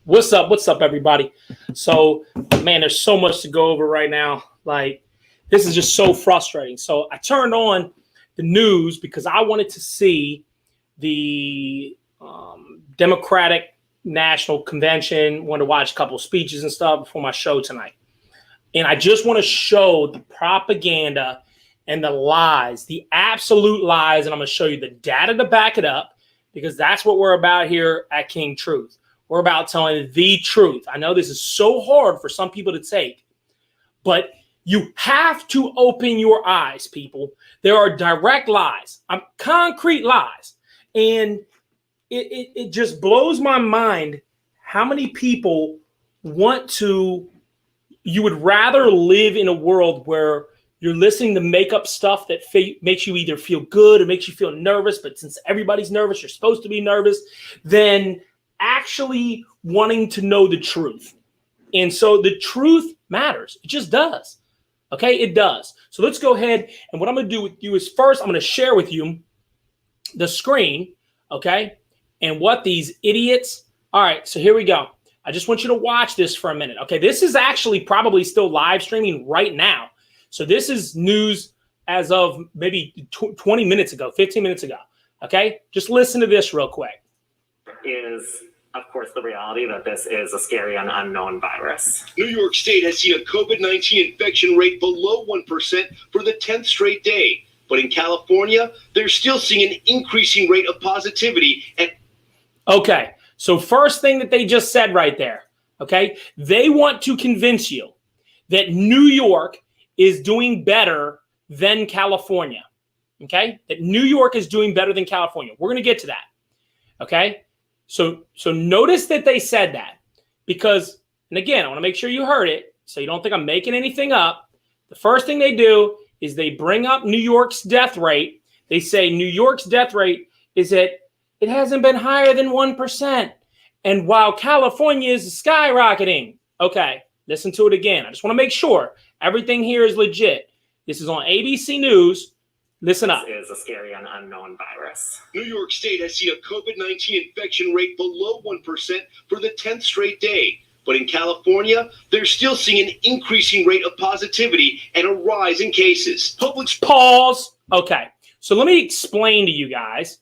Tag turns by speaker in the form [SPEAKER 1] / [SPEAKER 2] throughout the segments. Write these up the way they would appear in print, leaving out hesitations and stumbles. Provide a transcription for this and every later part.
[SPEAKER 1] What's up? What's up, everybody? So, man, there's so much to go over right now. Like, this is just so frustrating. So, I turned on the news because I wanted to see the Democratic National Convention, wanted to watch a couple of speeches and stuff before my show tonight. And I just want to show the propaganda and the lies, the absolute lies. And I'm going to show you the data to back it up because that's what we're about here at King Truth. We're about telling the truth. I know this is so hard for some people to take, but you have to open your eyes, people. There are direct lies, concrete lies. And it just blows my mind how many people you would rather live in a world where you're listening to make up stuff that makes you either feel good or makes you feel nervous. But since everybody's nervous, you're supposed to be nervous, than actually wanting to know the truth. And so the truth matters. It just does. Okay, it does. So let's go ahead. And what I'm going to do with you is first, I'm going to share with you the screen. Okay. And what these idiots. All right. So here we go. I just want you to watch this for a minute. Okay. This is actually probably still live streaming right now. So this is news as of maybe 20 minutes ago, 15 minutes ago. Okay. Just listen to this real quick.
[SPEAKER 2] Is, of course, the reality that this is a scary and unknown virus.
[SPEAKER 3] New York State has seen a COVID-19 infection rate below 1% for the 10th straight day. But in California, they're still seeing an increasing rate of positivity.
[SPEAKER 1] Okay, so first thing that they just said right there, okay, they want to convince you that New York is doing better than California, okay, that New York is doing better than California. We're going to get to that, okay? So notice that they said that because, and again, I want to make sure you heard it so you don't think I'm making anything up. The first thing they do is they bring up New York's death rate. They say New York's death rate is at, it hasn't been higher than 1%. And while California is skyrocketing. Okay, listen to it again. I just want to make sure everything here is legit. This is on ABC News. Listen up.
[SPEAKER 2] This is a scary and unknown virus.
[SPEAKER 3] New York State has seen a COVID-19 infection rate below 1% for the 10th straight day. But in California, they're still seeing an increasing rate of positivity and a rise in cases.
[SPEAKER 1] Pause. Okay. So let me explain to you guys.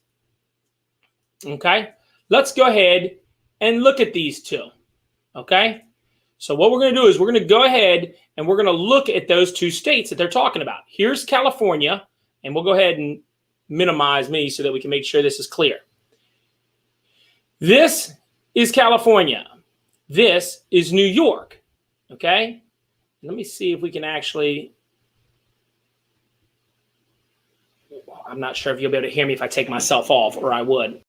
[SPEAKER 1] Okay. Let's go ahead and look at these two. Okay. So what we're going to do is we're going to go ahead and we're going to look at those two states that they're talking about. Here's California. And we'll go ahead and minimize me so that we can make sure this is clear. This is California. This is New York. Okay? Let me see if we can actually. I'm not sure if you'll be able to hear me if I take myself off, or I would.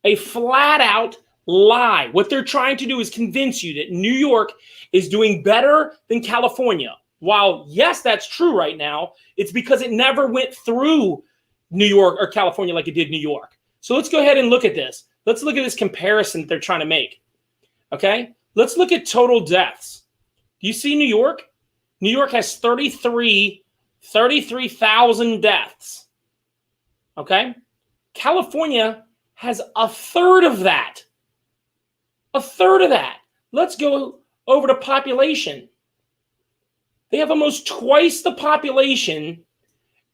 [SPEAKER 1] A flat out lie. What they're trying to do is convince you that New York is doing better than California. While, yes, that's true right now, it's because it never went through New York or California like it did New York. So let's go ahead and look at this. Let's look at this comparison that they're trying to make. Okay? Let's look at total deaths. Do you see New York? New York has 33,000 deaths. Okay? California has a third of that. A third of that. Let's go over to population. They have almost twice the population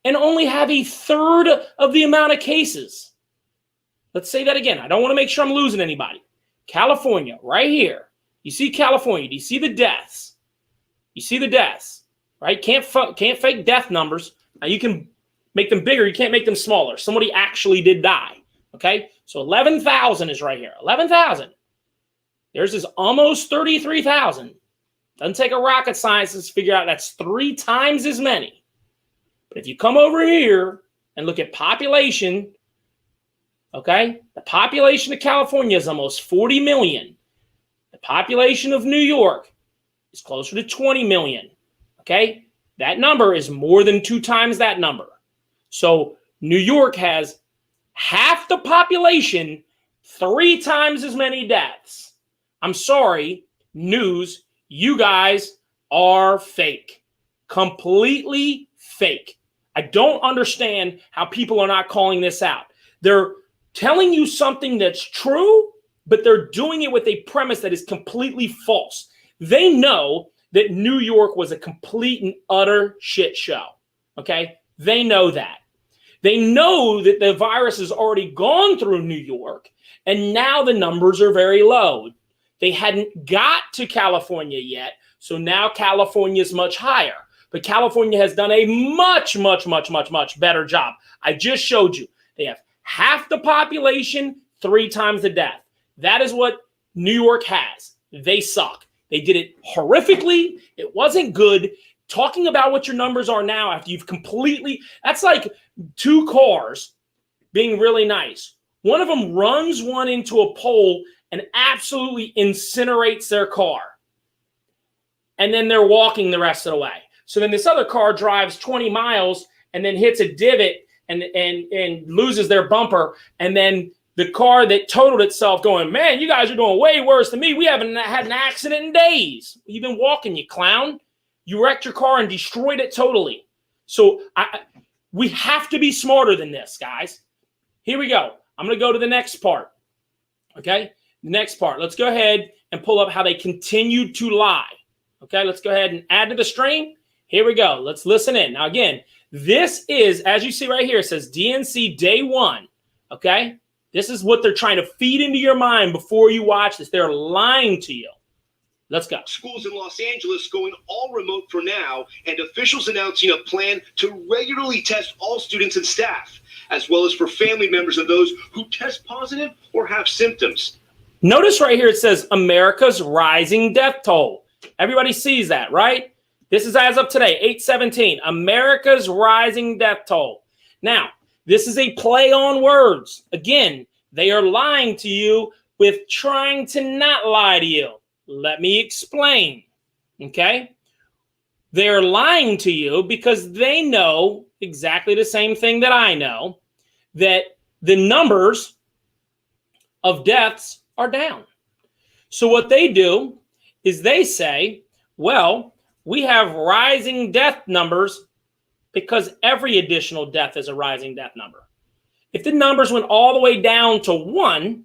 [SPEAKER 1] and only have a third of the amount of cases. Let's say that again. I don't want to make sure I'm losing anybody. California, right here. You see California. Do you see the deaths? You see the deaths, right? Can't fake death numbers. Now you can make them bigger. You can't make them smaller. Somebody actually did die. Okay, so 11,000 is right here. 11,000. Theirs is almost 33,000. Doesn't take a rocket scientist to figure out that's 3 times as many. But if you come over here and look at population, okay, the population of California is almost 40 million. The population of New York is closer to 20 million. Okay, that number is more than 2 times that number. So New York has half the population, 3 times as many deaths. I'm sorry, news, you guys are fake. Completely fake. I don't understand how people are not calling this out. They're telling you something that's true, but they're doing it with a premise that is completely false. They know that New York was a complete and utter shit show. Okay? They know that. They know that the virus has already gone through New York, and now the numbers are very low. They hadn't got to California yet, so now California is much higher. But California has done a much, much, much, much, much better job. I just showed you. They have half the population, 3 times the death. That is what New York has. They suck. They did it horrifically. It wasn't good. Talking about what your numbers are now after you've completely, that's like 2 cars being really nice. One of them runs one into a pole and absolutely incinerates their car. And then they're walking the rest of the way. So then this other car drives 20 miles and then hits a divot and loses their bumper. And then the car that totaled itself going, man, you guys are doing way worse than me. We haven't had an accident in days. You've been walking, you clown. You wrecked your car and destroyed it totally. So we have to be smarter than this, guys. Here we go. I'm going to go to the next part. Okay? The next part. Let's go ahead and pull up how they continued to lie. Okay? Let's go ahead and add to the stream. Here we go. Let's listen in. Now, again, this is, as you see right here, it says DNC day 1. Okay? This is what they're trying to feed into your mind before you watch this. They're lying to you. Let's go.
[SPEAKER 3] Schools in Los Angeles going all remote for now, and officials announcing a plan to regularly test all students and staff, as well as for family members of those who test positive or have symptoms.
[SPEAKER 1] Notice right here it says America's rising death toll. Everybody sees that, right? This is as of today, 8/17. America's rising death toll. Now, this is a play on words. Again, they are lying to you with trying to not lie to you. Let me explain, okay? They're lying to you because they know exactly the same thing that I know, that the numbers of deaths are down. So what they do is they say, well, we have rising death numbers because every additional death is a rising death number. If the numbers went all the way down to 1,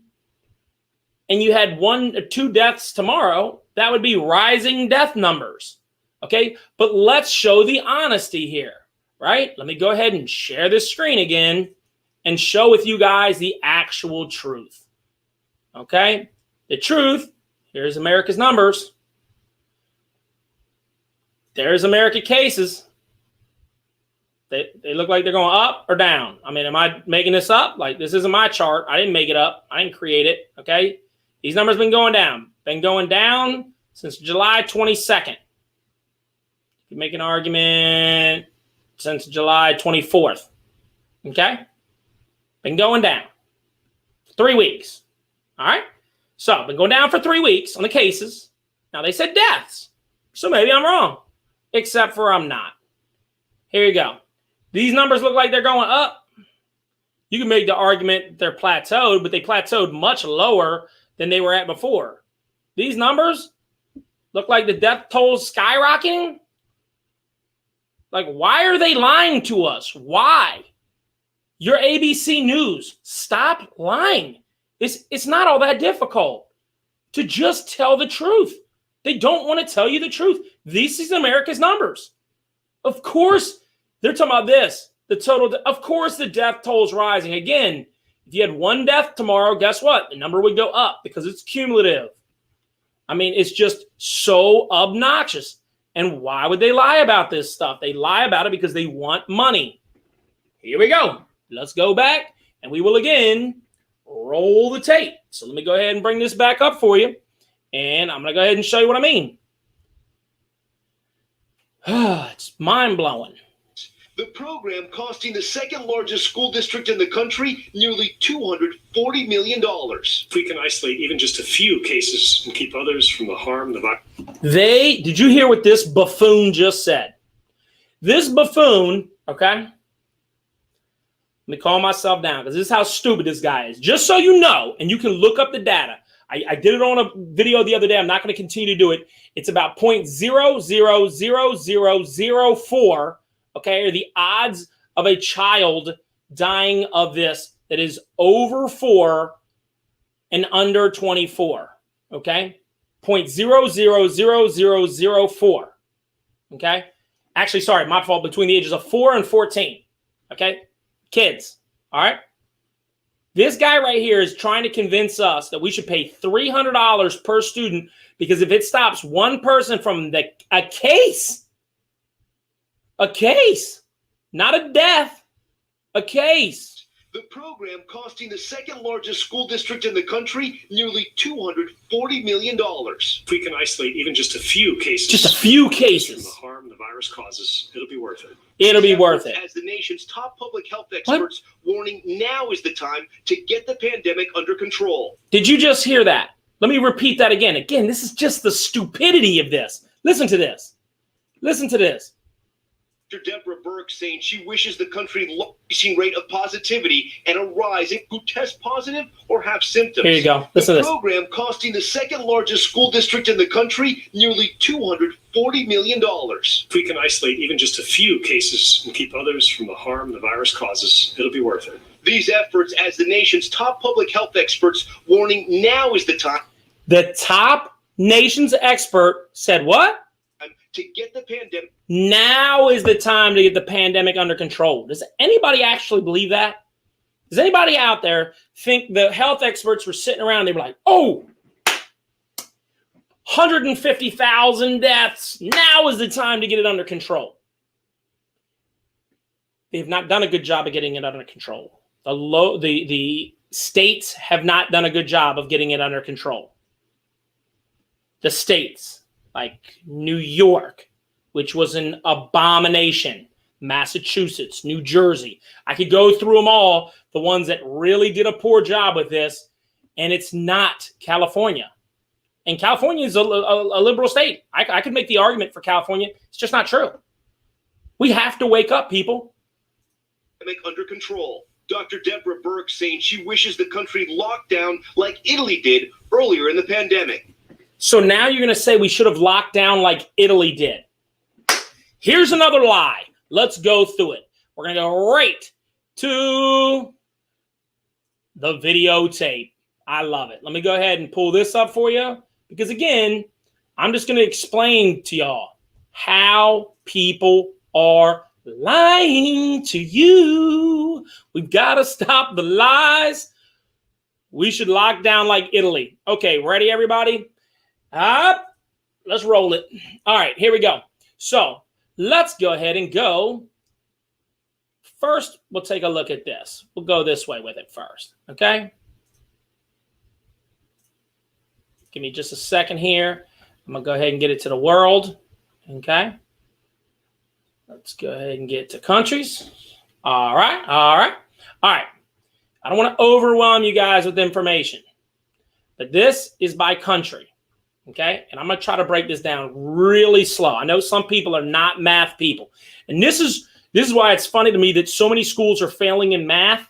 [SPEAKER 1] and you had 1 or 2 deaths tomorrow, that would be rising death numbers. Okay, but let's show the honesty here, right? Let me go ahead and share this screen again and show with you guys the actual truth. Okay, the truth, here's America's numbers. There's America cases. They look like they're going up or down. I mean, am I making this up? Like, this isn't my chart. I didn't make it up. I didn't create it, okay? These numbers have been going down. Been going down since July 22nd. You can make an argument since July 24th. Okay? Been going down. 3 weeks. All right? So, been going down for 3 weeks on the cases. Now, they said deaths. So, maybe I'm wrong. Except for I'm not. Here you go. These numbers look like they're going up. You can make the argument they're plateaued, but they plateaued much lower than they were at before. These numbers look like the death toll is skyrocketing. Like, why are they lying to us? Why? Your ABC News, stop lying. It's not all that difficult to just tell the truth. They don't want to tell you the truth. This is America's numbers. Of course, they're talking about this. The total, of course, the death toll is rising. Again, if you had one death tomorrow, guess what? The number would go up because it's cumulative. I mean, it's just so obnoxious. And why would they lie about this stuff? They lie about it because they want money. Here we go. Let's go back, and we will again roll the tape. So let me go ahead and bring this back up for you, and I'm going to go ahead and show you what I mean. It's mind-blowing.
[SPEAKER 3] The program costing the second largest school district in the country nearly $240 million.
[SPEAKER 4] If we can isolate even just a few cases and keep others from the harm, the virus.
[SPEAKER 1] Did you hear what this buffoon just said? This buffoon, okay? Let me calm myself down because this is how stupid this guy is. Just so you know, and you can look up the data. I did it on a video the other day. I'm not going to continue to do it. It's about 0.000004. Okay, are the odds of a child dying of this that is over 4 and under 24. Okay, 0.000004. Okay, actually, sorry, my fault. Between the ages of 4 and 14. Okay, kids. All right. This guy right here is trying to convince us that we should pay $300 per student because if it stops one person from a case, not a death, a case.
[SPEAKER 3] The program costing the second largest school district in the country nearly $240 million.
[SPEAKER 4] If we can isolate even just a few cases.
[SPEAKER 1] Just a few cases.
[SPEAKER 4] From the harm the virus causes, it'll be worth it.
[SPEAKER 1] It'll be worth it.
[SPEAKER 3] As the nation's top public health experts warning now is the time to get the pandemic under control.
[SPEAKER 1] Did you just hear that? Let me repeat that again. Again, this is just the stupidity of this. Listen to this. Listen to this.
[SPEAKER 3] Dr. Deborah Burke saying she wishes the country increasing rate of positivity and a rise in who test positive or have symptoms.
[SPEAKER 1] Here you go. Listen to this.
[SPEAKER 3] The program costing the second largest school district in the country nearly $240 million.
[SPEAKER 4] If we can isolate even just a few cases and keep others from the harm the virus causes, it'll be worth it.
[SPEAKER 3] These efforts as the nation's top public health experts warning now is the time.
[SPEAKER 1] The top nation's expert said what?
[SPEAKER 3] To get the pandemic.
[SPEAKER 1] Now is the time to get the pandemic under control. Does anybody actually believe that? Does anybody out there think the health experts were sitting around and they were like, oh, 150,000 deaths. Now is the time to get it under control. They have not done a good job of getting it under control. The states have not done a good job of getting it under control. The states. Like New York, which was an abomination, Massachusetts, New Jersey. I could go through them all, the ones that really did a poor job with this, and it's not California. And California is a liberal state. I could make the argument for California. It's just not true. We have to wake up, people.
[SPEAKER 3] Under control. Dr. Deborah Burke saying she wishes the country locked down like Italy did earlier in the pandemic.
[SPEAKER 1] So now you're going to say we should have locked down like Italy did. Here's another lie. Let's go through it. We're going to go right to the videotape. I love it. Let me go ahead and pull this up for you because, again, I'm just going to explain to y'all how people are lying to you. We've got to stop the lies. We should lock down like Italy. Okay, ready, everybody? Let's roll it. All right, here we go. So let's go ahead and go. First, we'll take a look at this. We'll go this way with it first, okay? Give me just a second here. I'm going to go ahead and get it to the world, okay? Let's go ahead and get to countries. All right. I don't want to overwhelm you guys with information, but this is by country. Okay, and I'm going to try to break this down really slow. I know some people are not math people, and this is why it's funny to me that so many schools are failing in math.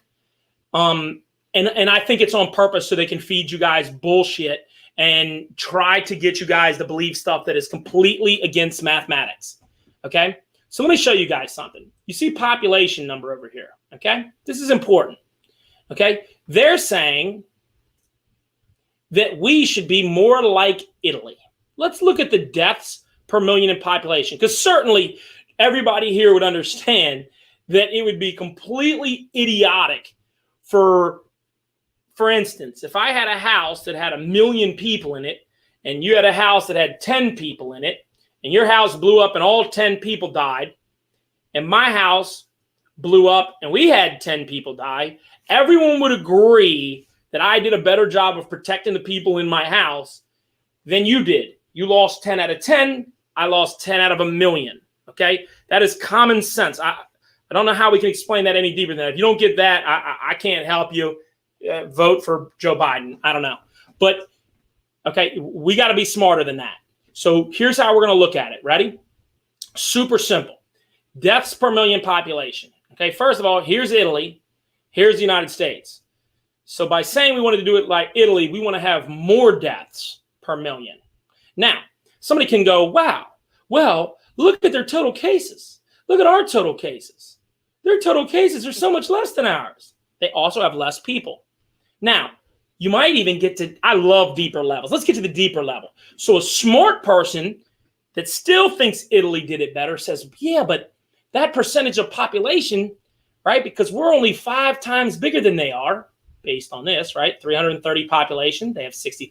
[SPEAKER 1] And I think it's on purpose so they can feed you guys bullshit and try to get you guys to believe stuff that is completely against mathematics. Okay, So let me show you guys something. You see population number over here, okay? This is important, okay? They're saying that we should be more like Italy. Let's look at the deaths per million in population, because certainly everybody here would understand that it would be completely idiotic for instance, if I had a house that had 1 million people in it, and you had a house that had 10 people in it, and your house blew up and all 10 people died, and my house blew up and we had 10 people die, everyone would agree that I did a better job of protecting the people in my house than you did. You lost 10 out of 10. I lost 10 out of 1 million. Okay? That is common sense. I don't know how we can explain that any deeper than that. If you don't get that, I can't help you. Vote for Joe Biden. I don't know. But, okay, we got to be smarter than that. So here's how we're going to look at it. Ready? Super simple. Deaths per million population. Okay, first of all, here's Italy. Here's the United States. So by saying we wanted to do it like Italy, we want to have more deaths per million. Now, somebody can go, wow, well, look at their total cases. Look at our total cases. Their total cases are so much less than ours. They also have less people. Now, you might even get to, I love deeper levels. Let's get to the deeper level. So a smart person that still thinks Italy did it better says, yeah, but that percentage of population, right, because we're only 5 times bigger than they are, based on this, right, 330 population, they have 60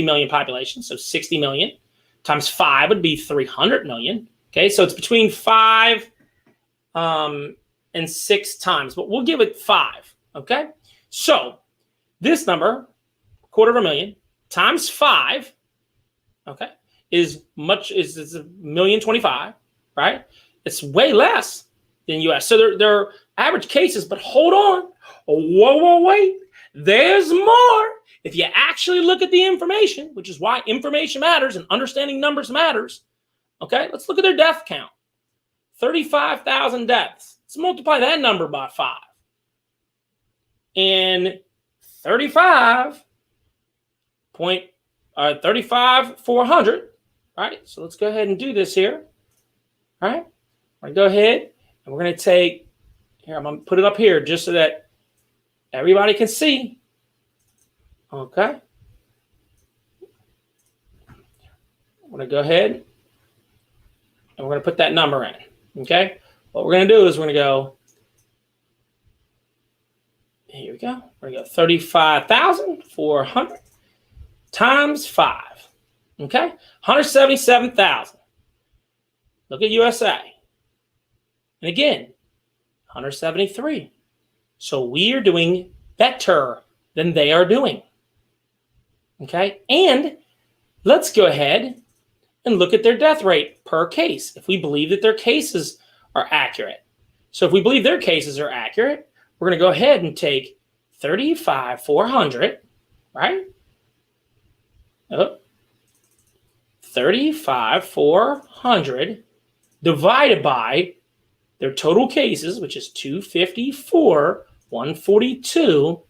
[SPEAKER 1] million population, so 60 million times 5 would be 300 million. Okay, so it's between 5 and 6 times, but we'll give it 5. Okay, so this number, 250,000 times 5, okay, is $1,025,000, right? It's way less than U.S. So they're average cases, but hold on, wait, there's more. If you actually look at the information, which is why information matters and understanding numbers matters, okay, let's look at their death count. 35,000 deaths. Let's multiply that number by 5. And 35,400, right? So let's go ahead and do this here, all right? We're going to go ahead and we're going to take, here, I'm going to put it up here just so that everybody can see, okay? I'm going to go ahead and we're going to put that number in, okay? What we're going to do is we're going to go, here we go. We're going to go 35,400 times 5, okay? 177,000. Look at USA. And again, 173. So we are doing better than they are doing, okay? And let's go ahead and look at their death rate per case if we believe that their cases are accurate. So if we believe their cases are accurate, we're going to go ahead and take 35,400, right? 35,400 divided by their total cases, which is 254,142.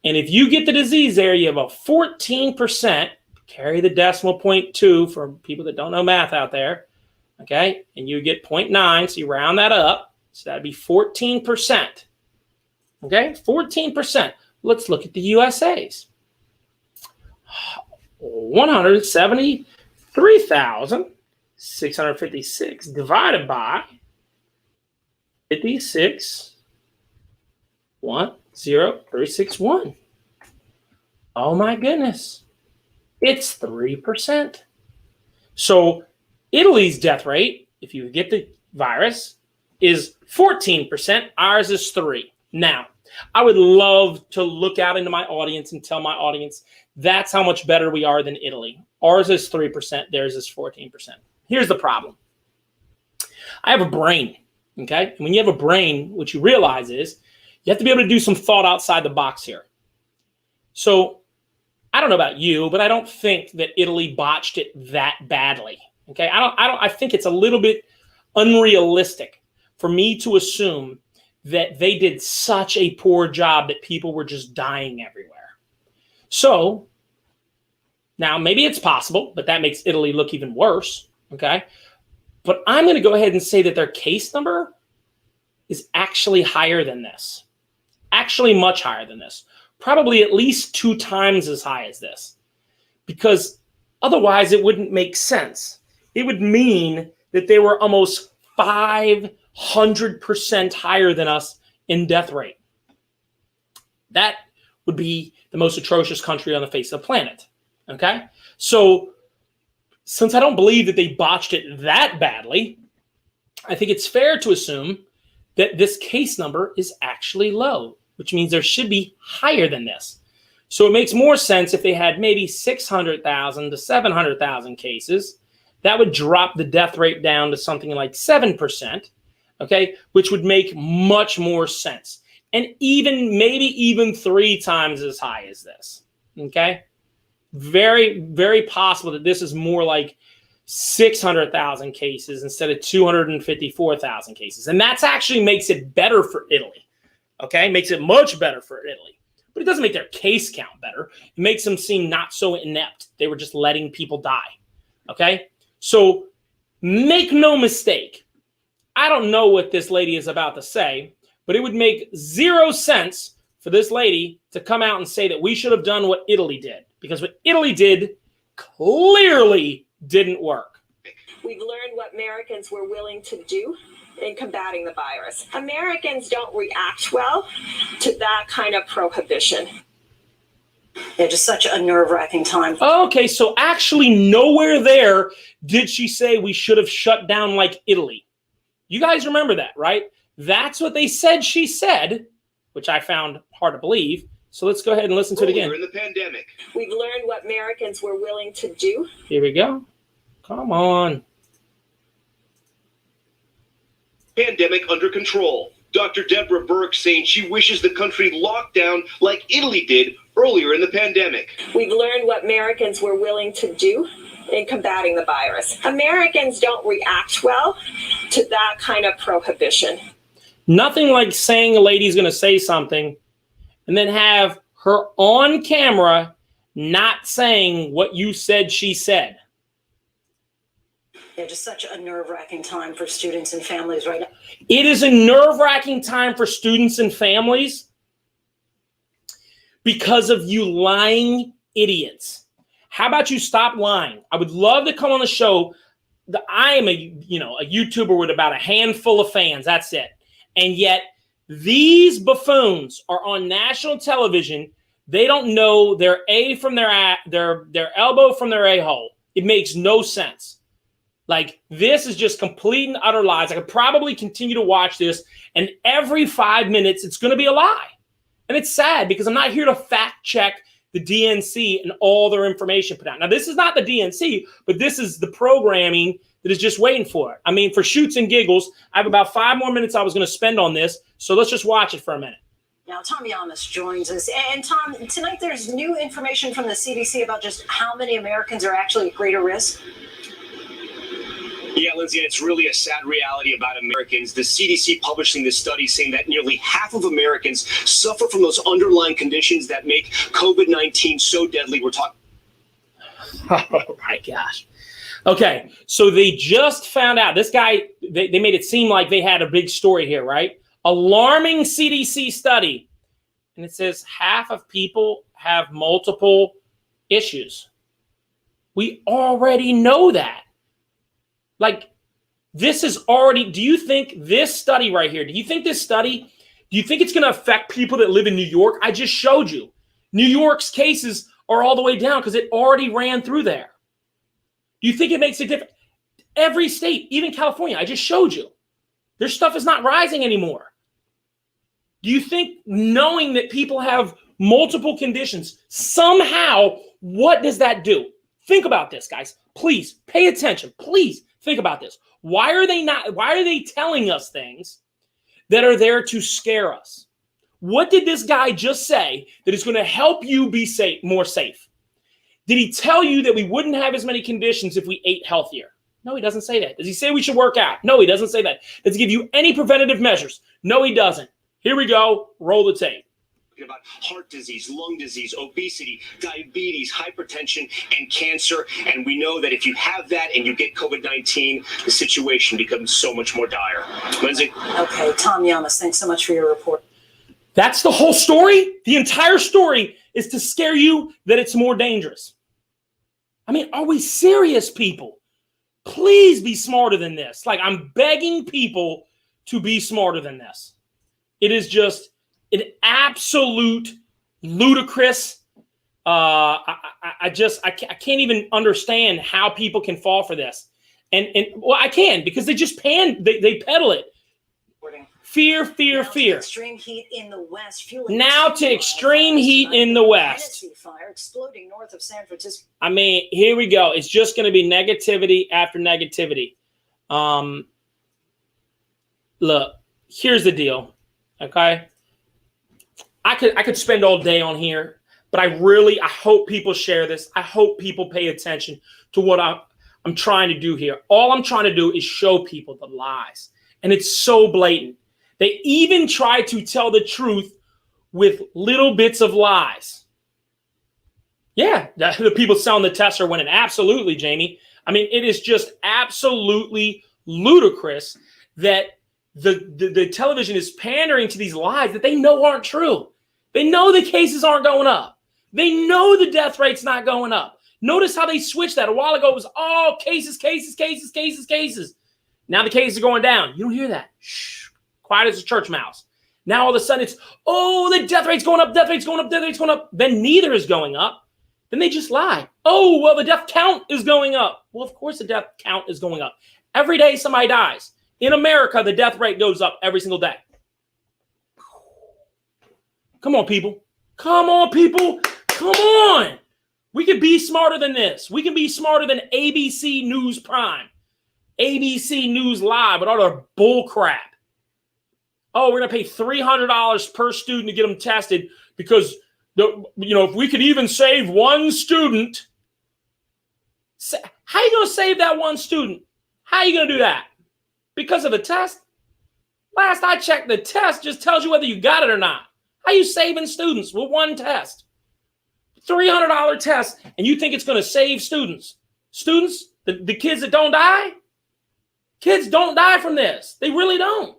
[SPEAKER 1] And if you get the disease there, you have a 14%, carry the decimal point 2 for people that don't know math out there, okay? And you get 0.9, so you round that up. So that'd be 14%, okay? 14%. Let's look at the USA's. 173,656 divided by 56,10361. Oh my goodness. It's 3%. So Italy's death rate, if you get the virus, is 14%. Ours is 3%. Now, I would love to look out into my audience and tell my audience that's how much better we are than Italy. Ours is 3%. Theirs is 14%. Here's the problem. I have a brain, okay? And when you have a brain, what you realize is you have to be able to do some thought outside the box here. So I don't know about you, but I don't think that Italy botched it that badly, okay? I think it's a little bit unrealistic for me to assume that they did such a poor job that people were just dying everywhere. So now maybe it's possible, but that makes Italy look even worse, okay? But I'm going to go ahead and say that their case number is actually higher than this. Actually much higher than this. Probably at least 2 times as high as this. Because otherwise it wouldn't make sense. It would mean that they were almost 500% higher than us in death rate. That would be the most atrocious country on the face of the planet. Okay? So, since I don't believe that they botched it that badly, I think it's fair to assume that this case number is actually low, which means there should be higher than this. So it makes more sense if they had maybe 600,000 to 700,000 cases. That would drop the death rate down to something like 7%, okay, which would make much more sense. And maybe even 3 times as high as this, okay? Very, very possible that this is more like 600,000 cases instead of 254,000 cases. And that actually makes it better for Italy, okay? Makes it much better for Italy. But it doesn't make their case count better. It makes them seem not so inept. They were just letting people die, okay? So make no mistake. I don't know what this lady is about to say, but it would make 0 sense for this lady to come out and say that we should have done what Italy did. Because what Italy did clearly didn't work.
[SPEAKER 5] We've learned what Americans were willing to do in combating the virus. Americans don't react well to that kind of prohibition.
[SPEAKER 6] Yeah, just such a nerve-wracking time.
[SPEAKER 1] Okay, so actually nowhere there did she say we should have shut down like Italy. You guys remember that, right? That's what they said she said, which I found hard to believe. So let's go ahead and listen to it again.
[SPEAKER 3] In the pandemic.
[SPEAKER 5] We've learned what Americans were willing to do.
[SPEAKER 1] Here we go. Come on.
[SPEAKER 3] Pandemic under control. Dr. Deborah Burke saying she wishes the country locked down like Italy did earlier in the pandemic.
[SPEAKER 5] We've learned what Americans were willing to do in combating the virus. Americans don't react well to that kind of prohibition.
[SPEAKER 1] Nothing like saying a lady's going to say something and then have her on camera not saying what you said she said.
[SPEAKER 6] Yeah, just such a nerve-wracking time for students and families right now.
[SPEAKER 1] It is a nerve-wracking time for students and families because of you lying idiots. How about you stop lying? I would love to come on the show. I am a YouTuber with about a handful of fans. That's it. And yet these buffoons are on national television. They don't know their A from their elbow from their a-hole. It makes no sense. Like, this is just complete and utter lies. I could probably continue to watch this, and every 5 minutes it's going to be a lie. And it's sad because I'm not here to fact check the DNC and all their information put out. Now, this is not the DNC, but this is the programming that is just waiting for it. I mean, for shoots and giggles, I have about 5 more minutes I was going to spend on this, so let's just watch it for a minute.
[SPEAKER 6] Now, Tom Yamas joins us. And Tom, tonight there's new information from the CDC about just how many Americans are actually at greater risk.
[SPEAKER 7] Yeah, Lindsay, it's really a sad reality about Americans. The CDC publishing this study saying that nearly half of Americans suffer from those underlying conditions that make COVID-19 so deadly. We're talking.
[SPEAKER 1] Oh, my gosh. Okay, so they just found out. This guy, they made it seem like they had a big story here, right? Alarming CDC study. And it says half of people have multiple issues. We already know that. Like, this is already, do you think this study right here, do you think it's going to affect people that live in New York? I just showed you. New York's cases are all the way down because it already ran through there. Do you think it makes a difference? Every state, even California, I just showed you. Their stuff is not rising anymore. Do you think knowing that people have multiple conditions, somehow, what does that do? Think about this, guys. Please pay attention. Please think about this. Why are they telling us things that are there to scare us? What did this guy just say that is going to help you be safe, more safe? Did he tell you that we wouldn't have as many conditions if we ate healthier? No, he doesn't say that. Does he say we should work out? No, he doesn't say that. Does he give you any preventative measures? No, he doesn't. Here we go. Roll the tape.
[SPEAKER 7] about heart disease, lung disease, obesity, diabetes, hypertension, and cancer. And we know that if you have that and you get COVID-19, the situation becomes so much more dire. Lindsay?
[SPEAKER 6] Okay, Tom Yamas, thanks so much for your report.
[SPEAKER 1] That's the whole story. The entire story is to scare you that it's more dangerous. I mean, are we serious, people? Please be smarter than this. Like, I'm begging people to be smarter than this. It is just an absolute ludicrous. I can't even understand how people can fall for this. And well, I can, because they just they peddle it. Fear, fear,
[SPEAKER 6] Now
[SPEAKER 1] fear.
[SPEAKER 6] to extreme heat in the west. Fueling
[SPEAKER 1] Now to extreme heat in the west.
[SPEAKER 6] Fire exploding north of San Francisco.
[SPEAKER 1] I mean, here we go. It's just going to be negativity after negativity. Look, here's the deal. Okay. I could spend all day on here, but I hope people share this. I hope people pay attention to what I'm trying to do here. All I'm trying to do is show people the lies. And it's so blatant. They even try to tell the truth with little bits of lies. Yeah, the people selling the tests are winning. Absolutely, Jamie. I mean, it is just absolutely ludicrous that the television is pandering to these lies that they know aren't true. They know the cases aren't going up. They know the death rate's not going up. Notice how they switched that. A while ago, it was all cases. Now the cases are going down. You don't hear that. Shh. Quiet as a church mouse. Now all of a sudden it's, the death rate's going up, death rate's going up, death rate's going up. Then neither is going up. Then they just lie. Oh, well, the death count is going up. Well, of course the death count is going up. Every day somebody dies. In America, the death rate goes up every single day. Come on, people. Come on, people. Come on. We can be smarter than this. We can be smarter than ABC News Prime. ABC News Live with all their bull crap. Oh, we're going to pay $300 per student to get them tested because, if we could even save one student. How are you going to save that one student? How are you going to do that? Because of the test? Last I checked, the test just tells you whether you got it or not. How are you saving students with one test? $300 test, and you think it's going to save students? Students, the kids that don't die? Kids don't die from this. They really don't.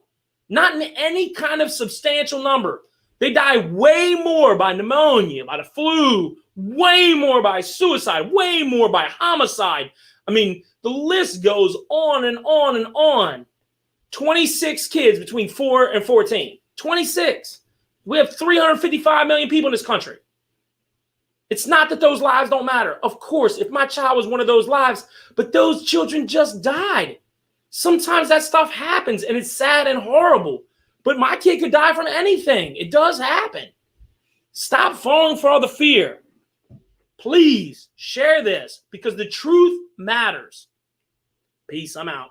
[SPEAKER 1] Not in any kind of substantial number. They die way more by pneumonia, by the flu, way more by suicide, way more by homicide. I mean, the list goes on and on and on. 26 kids between 4 and 14. 26. We have 355 million people in this country. It's not that those lives don't matter. Of course, if my child was one of those lives, but those children just died. Sometimes that stuff happens and it's sad and horrible. But my kid could die from anything. It does happen. Stop falling for all the fear. Please share this because the truth matters. Peace. I'm out.